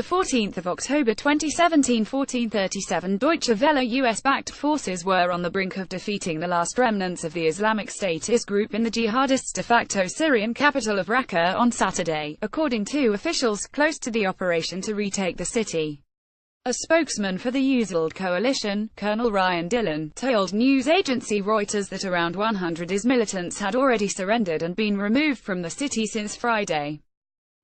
14th of October 2017, 14:37 Deutsche Welle. US-backed forces were on the brink of defeating the last remnants of the Islamic State IS group in the jihadists' de facto Syrian capital of Raqqa on Saturday, according to officials close to the operation to retake the city. A spokesman for the USIL coalition, Colonel Ryan Dillon, told news agency Reuters that around 100 IS militants had already surrendered and been removed from the city since Friday.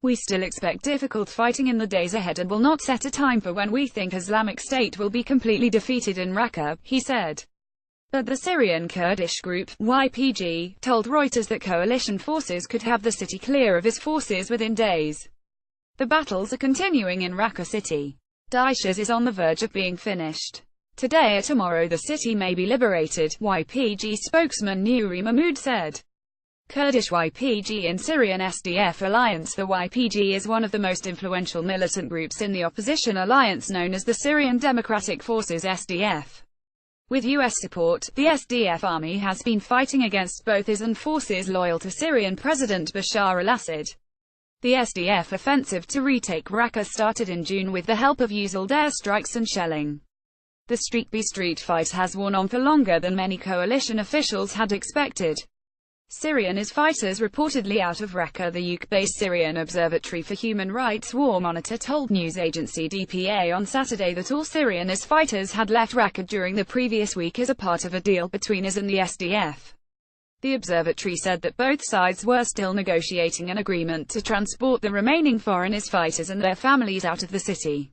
"We still expect difficult fighting in the days ahead and will not set a time for when we think Islamic State will be completely defeated in Raqqa," he said. But the Syrian Kurdish group, YPG, told Reuters that coalition forces could have the city clear of IS forces within days. The battles are continuing in Raqqa city. Daesh is on the verge of being finished. Today or tomorrow the city may be liberated, YPG spokesman Nouri Mahmoud said. Kurdish YPG and Syrian SDF alliance. The YPG is one of the most influential militant groups in the opposition alliance known as the Syrian Democratic Forces (SDF). With US support, the SDF army has been fighting against both IS and forces loyal to Syrian President Bashar al-Assad. The SDF offensive to retake Raqqa started in June with the help of USIL airstrikes and shelling. The street-by-street fight has worn on for longer than many coalition officials had expected. Syrian IS fighters reportedly out of Raqqa. The UK-based Syrian Observatory for Human Rights War Monitor told news agency DPA on Saturday that all Syrian IS fighters had left Raqqa during the previous week as a part of a deal between IS and the SDF. The observatory said that both sides were still negotiating an agreement to transport the remaining foreign IS fighters and their families out of the city.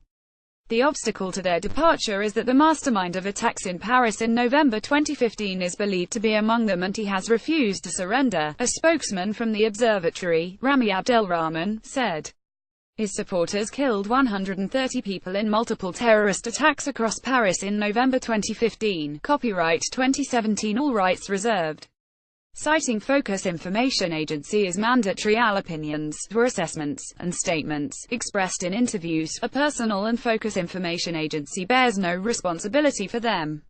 The obstacle to their departure is that the mastermind of attacks in Paris in November 2015 is believed to be among them and he has refused to surrender, a spokesman from the observatory, Rami Abdelrahman, said. His supporters killed 130 people in multiple terrorist attacks across Paris in November 2015. Copyright 2017, all rights reserved. Citing Focus Information Agency as mandatory, all opinions, or assessments, and statements, expressed in interviews, are personal and Focus Information Agency bears no responsibility for them.